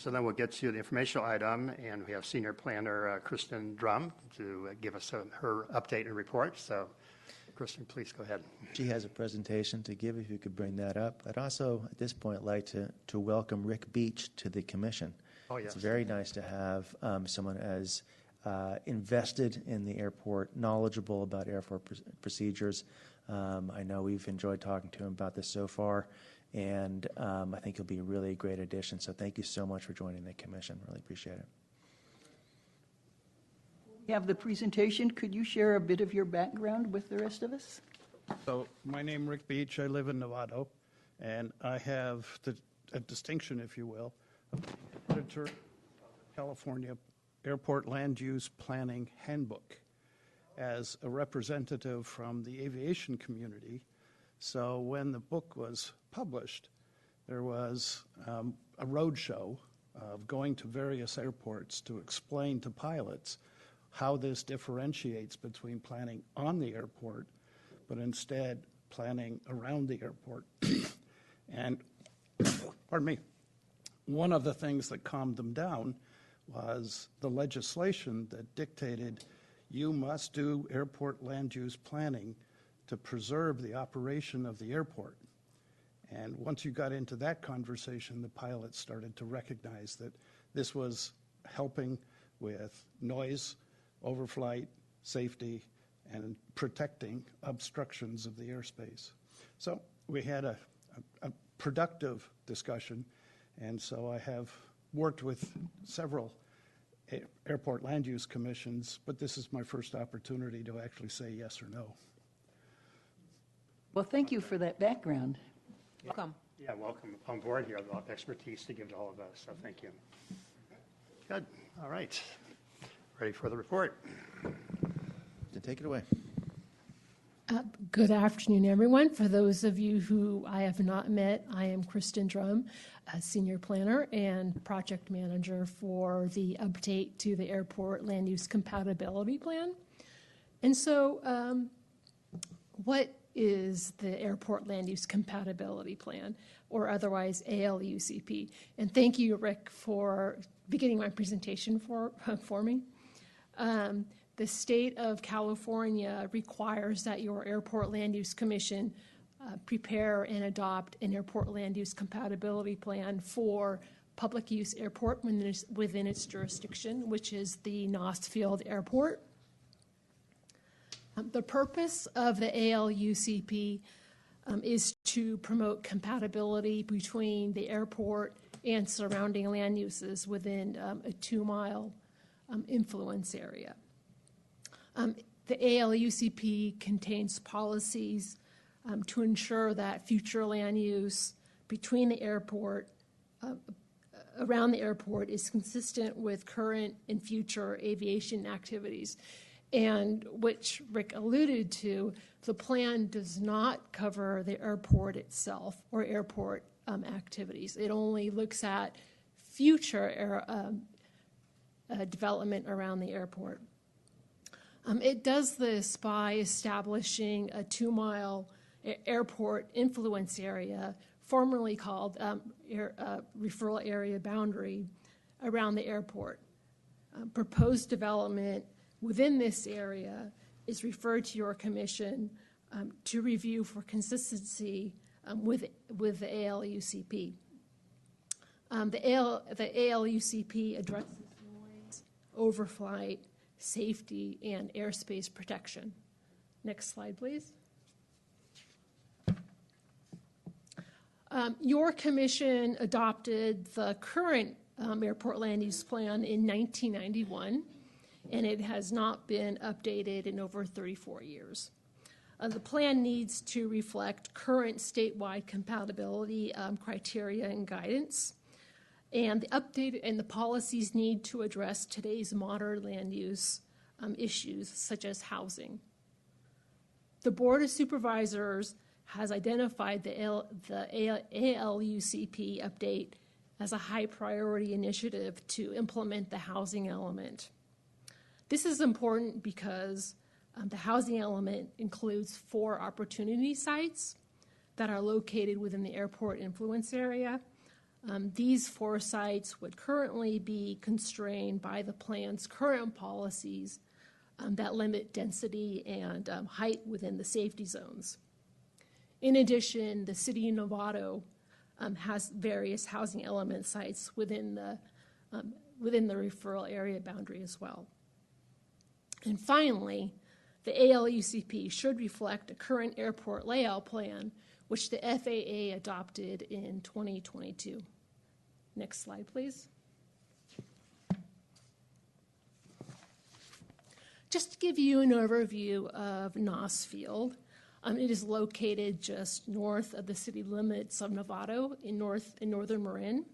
So then we'll get to the informational item, and we have Senior Planner Kristen Drumm to give us her update and report. So, Kristen, please go ahead. She has a presentation to give, if you could bring that up. I'd also, at this point, like to welcome Rick Beach to the Commission. Oh, yes. It's very nice to have someone as invested in the airport, knowledgeable about airport procedures. I know we've enjoyed talking to him about this so far, and I think he'll be a really great addition. So thank you so much for joining the Commission. Really appreciate it. We have the presentation. Could you share a bit of your background with the rest of us? So my name is Rick Beach. I live in Novato, and I have a distinction, if you will, of editor of California Airport Land Use Planning Handbook as a representative from the aviation community. So when the book was published, there was a roadshow of going to various airports to explain to pilots how this differentiates between planning on the airport, but instead planning around the airport. And, pardon me, one of the things that calmed them down was the legislation that dictated you must do airport land use planning to preserve the operation of the airport. And once you got into that conversation, the pilots started to recognize that this was helping with noise, overflight, safety, and protecting obstructions of the airspace. So we had a productive discussion, and so I have worked with several airport land use commissions, but this is my first opportunity to actually say yes or no. Well, thank you for that background. Welcome. Yeah, welcome on board here. A lot of expertise to give to all of us, so thank you. Good. All right. Ready for the report. To take it away. Good afternoon, everyone. For those of you who I have not met, I am Kristen Drumm, a senior planner and project manager for the update to the airport land use compatibility plan. And so what is the airport land use compatibility plan, or otherwise ALUCP? And thank you, Rick, for beginning my presentation for me. The state of California requires that your Airport Land Use Commission prepare and adopt an airport land use compatibility plan for public use airport within its jurisdiction, which is the Gnoss Field Airport. The purpose of the ALUCP is to promote compatibility between the airport and surrounding land uses within a 2-mile influence area. The ALUCP contains policies to ensure that future land use between the airport, around the airport, is consistent with current and future aviation activities. And which Rick alluded to, the plan does not cover the airport itself or airport activities. It only looks at future development around the airport. It does this by establishing a 2-mile airport influence area, formerly called referral area boundary, around the airport. Proposed development within this area is referred to your commission to review for consistency with the ALUCP. The ALUCP addresses noise, overflight, safety, and airspace protection. Next slide, please. Your commission adopted the current airport land use plan in 1991, and it has not been updated in over 34 years. The plan needs to reflect current statewide compatibility criteria and guidance, and the update and the policies need to address today's modern land use issues, such as housing. The Board of Supervisors has identified the ALUCP update as a high priority initiative to implement the housing element. This is important because the housing element includes 4 opportunity sites that are located within the airport influence area, These 4 sites would currently be constrained by the plan's current policies that limit density and height within the safety zones. In addition, the city of Novato has various housing element sites within the referral area boundary as well. And finally, the ALUCP should reflect a current airport layout plan, which the FAA adopted in 2022. Next slide, please. Just to give you an overview of Gnoss Field, it is located just north of the city limits of Novato in northern Marin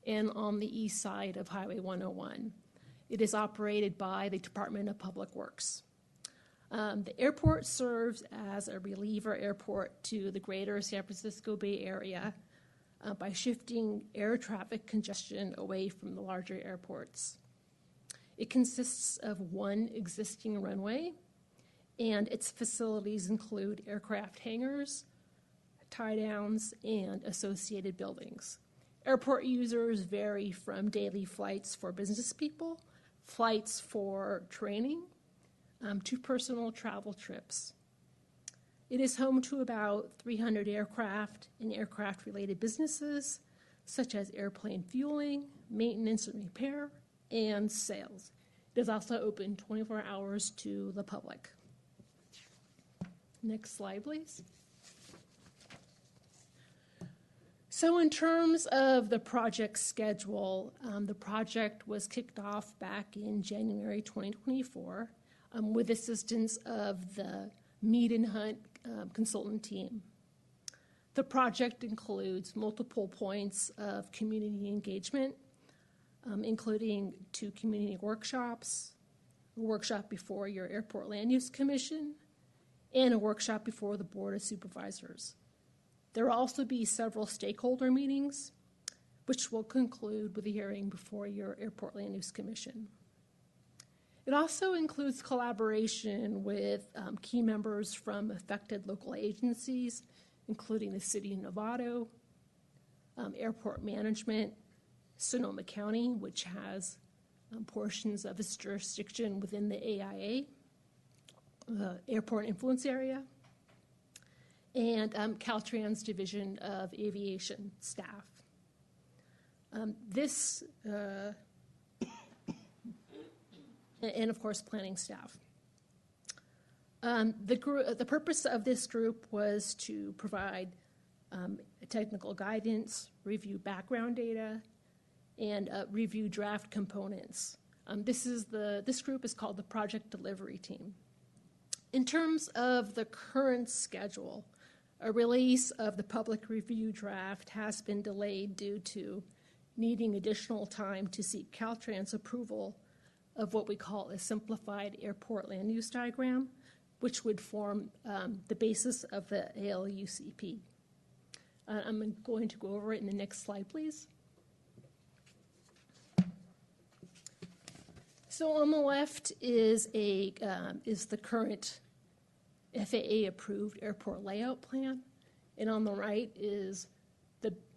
and on the east side of Highway 101. It is operated by the Department of Public Works. The airport serves as a reliever airport to the greater San Francisco Bay Area by shifting air traffic congestion away from the larger airports. It consists of 1 existing runway, and its facilities include aircraft hangars, tie-downs, and associated buildings. Airport users vary from daily flights for business people, flights for training, to personal travel trips. It is home to about 300 aircraft and aircraft-related businesses, such as airplane fueling, maintenance and repair, and sales. It is also open 24 hours to the public. Next slide, please. So in terms of the project schedule, the project was kicked off back in January 2024 with assistance of the Mead and Hunt consultant team. The project includes multiple points of community engagement, including 2 community workshops, a workshop before your Airport Land Use Commission, and a workshop before the Board of Supervisors. There will also be several stakeholder meetings, which will conclude with a hearing before your Airport Land Use Commission. It also includes collaboration with key members from affected local agencies, including the City of Novato, Airport Management, Sonoma County, which has portions of its jurisdiction within the AIA, Airport Influence Area, and Caltrans Division of Aviation staff. And of course, planning staff. The purpose of this group was to provide technical guidance, review background data, and review draft components. This group is called the Project Delivery Team. In terms of the current schedule, a release of the public review draft has been delayed due to needing additional time to seek Caltrans approval of what we call a simplified airport land use diagram, which would form the basis of the ALUCP. I'm going to go over it in the next slide, please. So on the left is the current FAA-approved airport layout plan, and on the right is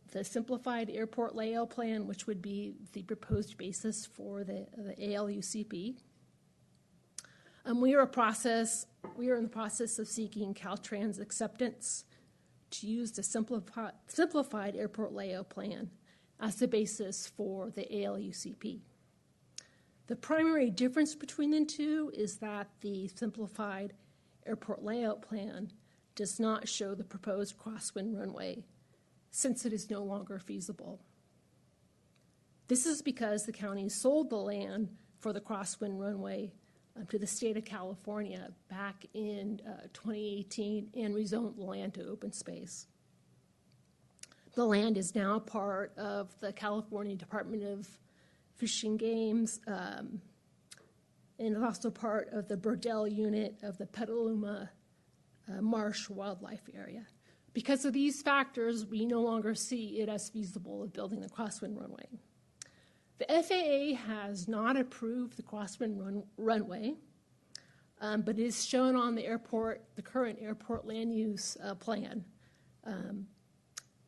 the simplified airport layout plan, which would be the proposed basis for the ALUCP. We are in the process of seeking Caltrans acceptance to use the simplified airport layout plan as the basis for the ALUCP. The primary difference between the two is that the simplified airport layout plan does not show the proposed crosswind runway, since it is no longer feasible. This is because the county sold the land for the crosswind runway to the state of California back in 2018 and rezoned the land to open space. The land is now part of the California Department of Fish and Games, and is also part of the Burdell unit of the Petaluma Marsh Wildlife Area. Because of these factors, we no longer see it as feasible of building the crosswind runway. The FAA has not approved the crosswind runway, but it is shown on the current airport land use plan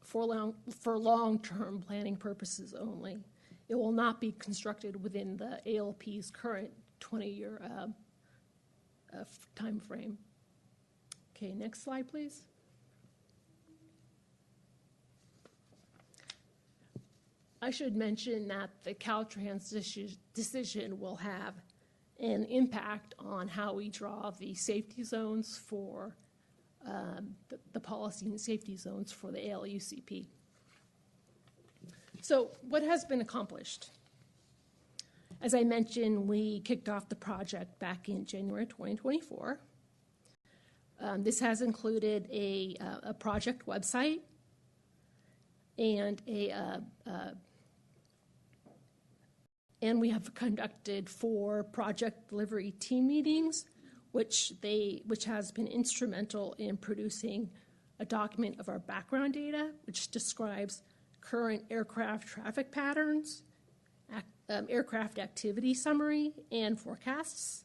for long-term planning purposes only. It will not be constructed within the ALP's current 20-year time frame. Okay, next slide, please. I should mention that the Caltrans decision will have an impact on how we draw the safety zones for the policy and safety zones for the ALUCP. So what has been accomplished? As I mentioned, we kicked off the project back in January 2024. This has included a project website and and we have conducted 4 project delivery team meetings, which has been instrumental in producing a document of our background data, which describes current aircraft traffic patterns, aircraft activity summary and forecasts,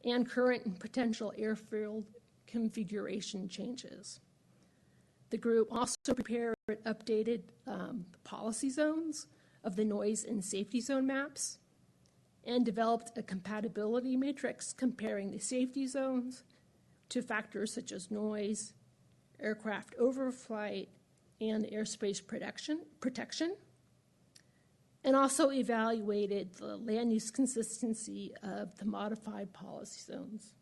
and current and potential airfield configuration changes. The group also prepared updated policy zones of the noise and safety zone maps and developed a compatibility matrix comparing the safety zones to factors such as noise, aircraft overflight, and airspace protection, and also evaluated the land use consistency of the modified policy zones.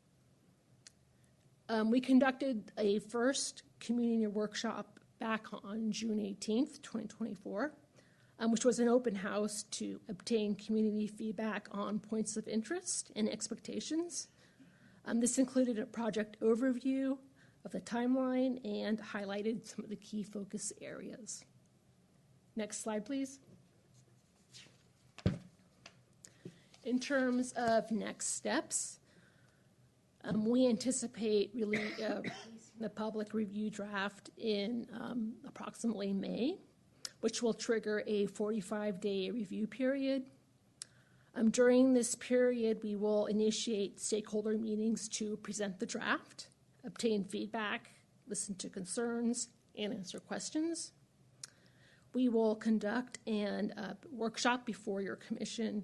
We conducted a first community workshop back on June 18th, 2024, which was an open house to obtain community feedback on points of interest and expectations. This included a project overview of the timeline and highlighted some of the key focus areas. Next slide, please. In terms of next steps, we anticipate releasing the public review draft in approximately May, which will trigger a 45-day review period. During this period, we will initiate stakeholder meetings to present the draft, obtain feedback, listen to concerns, and answer questions. We will conduct a workshop before your commission,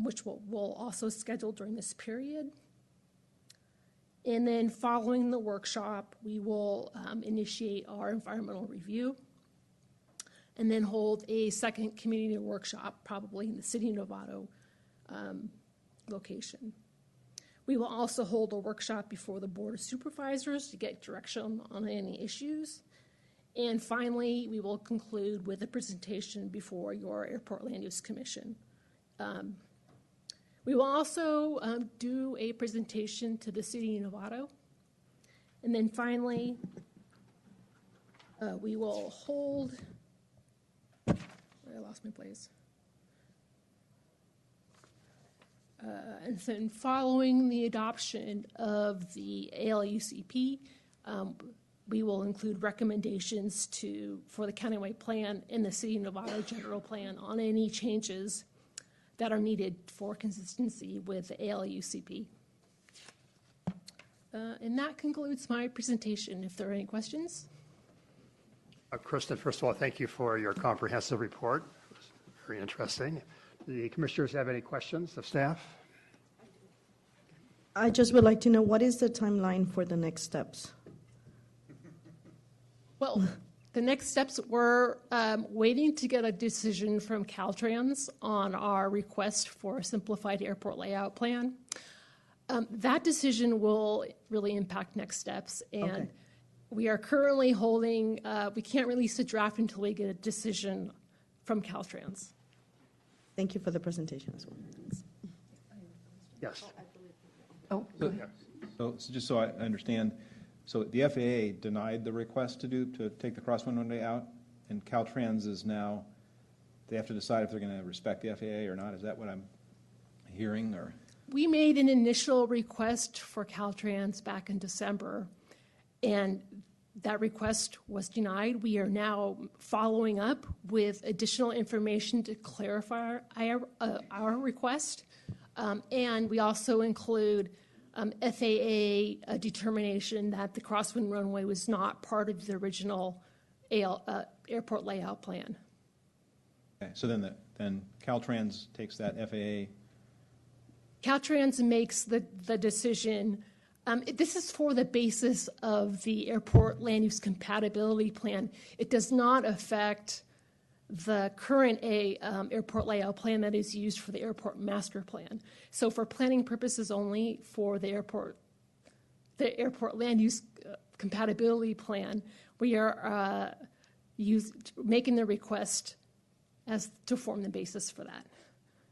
which we'll also schedule during this period. And then following the workshop, we will initiate our environmental review and then hold a second community workshop, probably in the city of Novato location. We will also hold a workshop before the Board of Supervisors to get direction on any issues. And finally, we will conclude with a presentation before your Airport Land Use Commission. We will also do a presentation to the city of Novato. And then finally, we will hold, I lost my place. And then following the adoption of the ALUCP, we will include recommendations for the countywide plan and the city of Novato general plan on any changes that are needed for consistency with the ALUCP. And that concludes my presentation. If there are any questions. Kristen, first of all, thank you for your comprehensive report. It was very interesting. Do the commissioners have any questions of staff? I just would like to know, what is the timeline for the next steps? Well, the next steps, we're waiting to get a decision from Caltrans on our request for a simplified airport layout plan. That decision will really impact next steps. And Okay. we are currently holding, we can't release a draft until we get a decision from Caltrans. Thank you for the presentation as well. Yes. Oh, go ahead. So just so I understand, so the FAA denied the request to take the crosswind runway out, and Caltrans is now, they have to decide if they're going to respect the FAA or not? Is that what I'm hearing, or? We made an initial request for Caltrans back in December, and that request was denied. We are now following up with additional information to clarify our request. And we also include FAA determination that the crosswind runway was not part of the original airport layout plan. Okay, so then Caltrans takes that FAA. Caltrans makes the decision. This is for the basis of the airport land use compatibility plan. It does not affect the current airport layout plan that is used for the airport master plan. So for planning purposes only for the airport land use compatibility plan, we are making the request as to form the basis for that,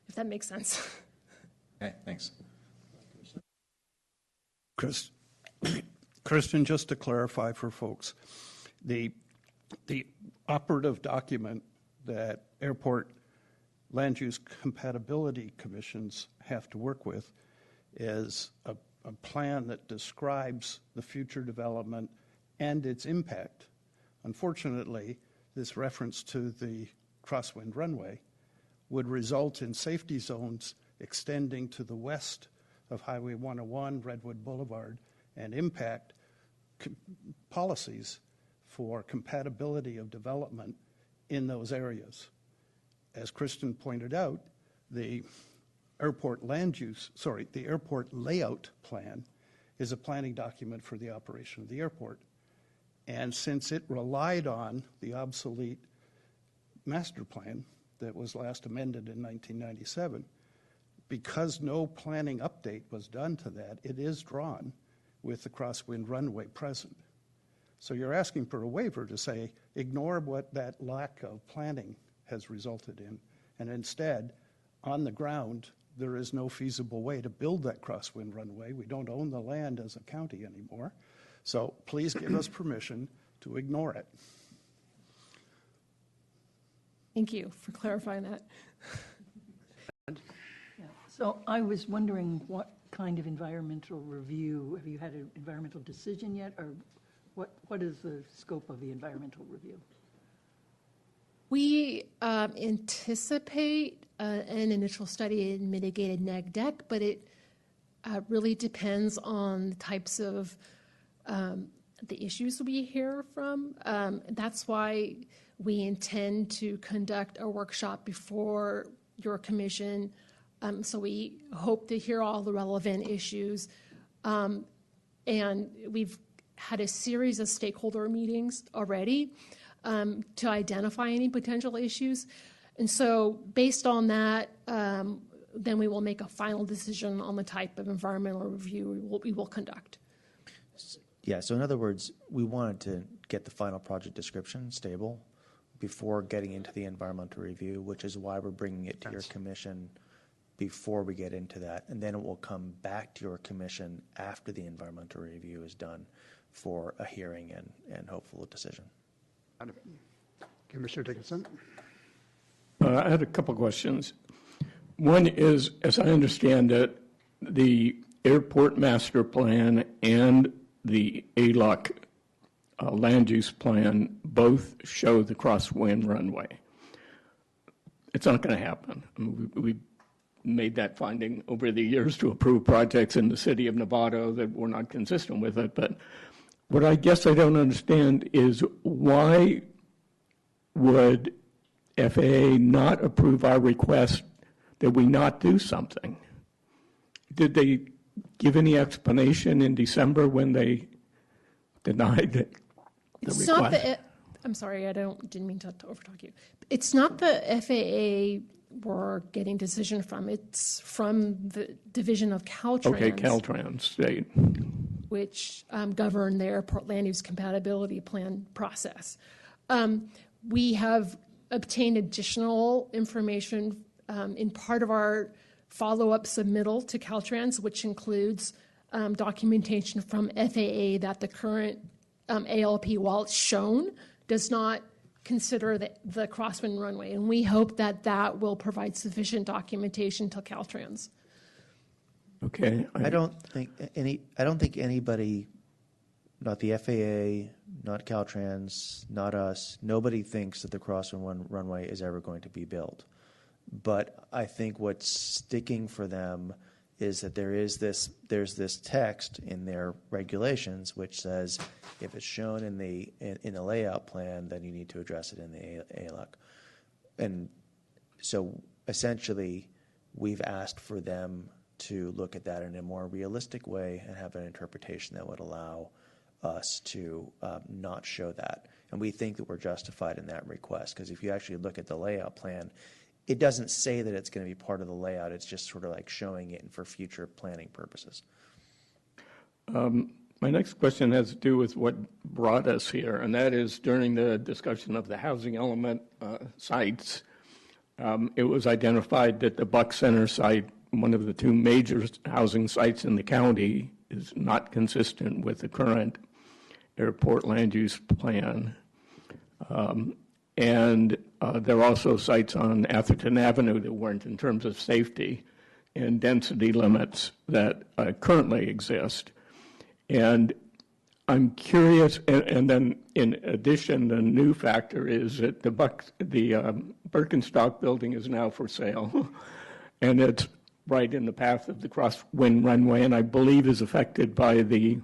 if that makes sense. Okay, thanks. Kristen, just to clarify for folks, the operative document that airport land use compatibility commissions have to work with is a plan that describes the future development and its impact. Unfortunately, this reference to the crosswind runway would result in safety zones extending to the west of Highway 101, Redwood Boulevard, and impact policies for compatibility of development in those areas. As Kristen pointed out, the airport layout plan is a planning document for the operation of the airport. And since it relied on the obsolete master plan that was last amended in 1997, because no planning update was done to that, it is drawn with the crosswind runway present. So you're asking for a waiver to say, ignore what that lack of planning has resulted in, and instead, on the ground, there is no feasible way to build that crosswind runway. We don't own the land as a county anymore. So please give us permission to ignore it. Thank you for clarifying that. So I was wondering what kind of environmental review, have you had an environmental decision yet, or what is the scope of the environmental review? We anticipate an initial study in mitigated neg deck, but it really depends on the types of the issues we hear from. That's why we intend to conduct a workshop before your commission. So we hope to hear all the relevant issues. And we've had a series of stakeholder meetings already to identify any potential issues. And so based on that, then we will make a final decision on the type of environmental review we will conduct. Yeah, so in other words, we wanted to get the final project description stable before getting into the environmental review, which is why we're bringing it to your commission before we get into that. And then it will come back to your commission after the environmental review is done for a hearing and hopeful decision. Commissioner Dickinson. I had a couple questions. One is, as I understand it, the airport master plan and the ALUC land use plan both show the crosswind runway. It's not going to happen. I mean, we made that finding over the years to approve projects in the city of Novato that were not consistent with it. But what I guess I don't understand is why would FAA not approve our request that we not do something? Did they give any explanation in December when they denied the It's request? not the, I'm sorry, didn't mean to overtalk you. It's not the FAA we're getting decision from. It's from the division of Caltrans. Okay, Caltrans state. Which govern the airport land use compatibility plan process. We have obtained additional information in part of our follow-up submittal to Caltrans, which includes documentation from FAA that the current ALP, while it's shown, does not consider the crosswind runway. And we hope that that will provide sufficient documentation to Caltrans. Okay. I don't think anybody, not the FAA, not Caltrans, not us, nobody thinks that the crosswind runway is ever going to be built. But I think what's sticking for them is that there's this text in their regulations which says if it's shown in the layout plan, then you need to address it in the ALUC. And so essentially, we've asked for them to look at that in a more realistic way and have an interpretation that would allow us to not show that. And we think that we're justified in that request, because if you actually look at the layout plan, it doesn't say that it's going to be part of the layout. It's just sort of like showing it for future planning purposes. My next question has to do with what brought us here, and that is during the discussion of the housing element sites, it was identified that the Buck Center site, one of the two major housing sites in the county, is not consistent with the current airport land use plan. And there are also sites on Atherton Avenue that weren't in terms of safety and density limits that currently exist. And I'm curious, and then in addition, the new factor is that the Birkenstock building is now for sale, and it's right in the path of the crosswind runway, and I believe is affected by the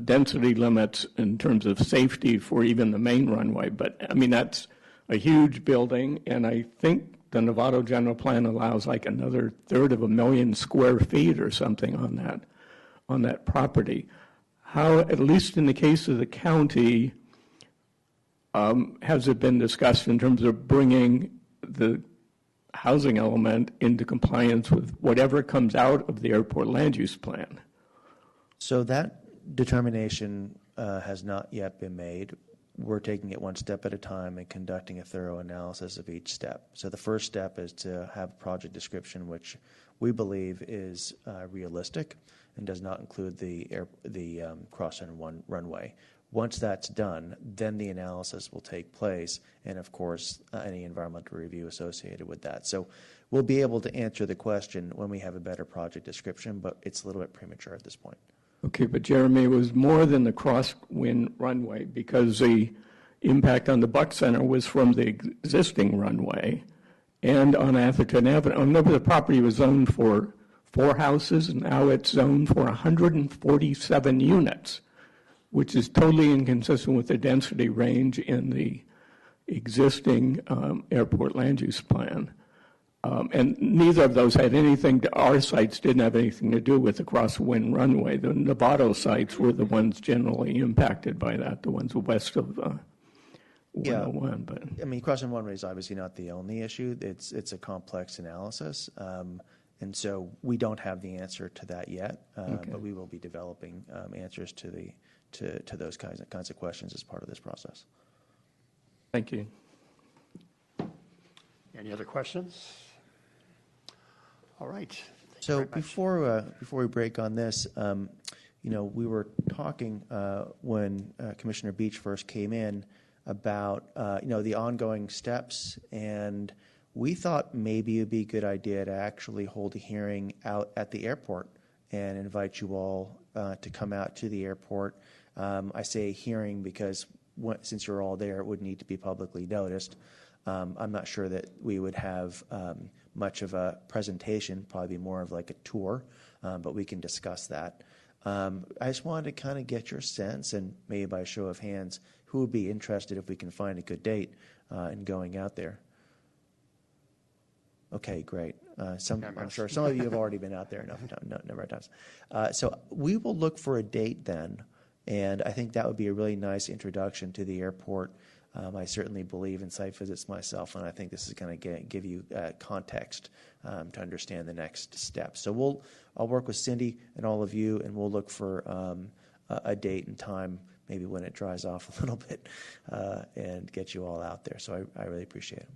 density limits in terms of safety for even the main runway. But I mean, that's a huge building, and I think the Novato general plan allows like another 1/3 square feet or something on that property. How, at least in the case of the county, has it been discussed in terms of bringing the housing element into compliance with whatever comes out of the airport land use plan? So that determination has not yet been made. We're taking it one step at a time and conducting a thorough analysis of each step. So the first step is to have a project description, which we believe is realistic and does not include the cross-center runway. Once that's done, then the analysis will take place, and of course, any environmental review associated with that. So we'll be able to answer the question when we have a better project description, but it's a little bit premature at this point. Okay, but Jeremy, it was more than the crosswind runway, because the impact on the Buck Center was from the existing runway and on Atherton Avenue. Remember, the property was zoned for 4 houses, and now it's zoned for 147 units, which is totally inconsistent with the density range in the existing airport land use plan. And neither of those had anything our sites didn't have anything to do with the crosswind runway. The Novato sites were the ones generally impacted by that, the ones west of 101. But I mean, crosswind runway is obviously not the only issue. It's a complex analysis. And so we don't have the answer to that yet, Okay. but we will be developing answers to those kinds of questions as part of this process. Thank you. Any other questions? All right. Thank you So very much. before we break on this, we were talking when Commissioner Beach first came in about the ongoing steps, and we thought maybe it'd be a good idea to actually hold a hearing out at the airport and invite you all to come out to the airport. I say hearing because since you're all there, it would need to be publicly noticed. I'm not sure that we would have much of a presentation, probably be more of like a tour, but we can discuss that. I just wanted to kind of get your sense, and maybe by a show of hands, who would be interested if we can find a good date in going out there? Okay, great. I'm sure some of you have already been out there a number of times. So we will look for a date then, and I think that would be a really nice introduction to the airport. I certainly believe in site visits myself, and I think this is going to give you context to understand the next steps. So I'll work with Cindy and all of you, and we'll look for a date and time, maybe when it dries off a little bit, and get you all out there. So I really appreciate it.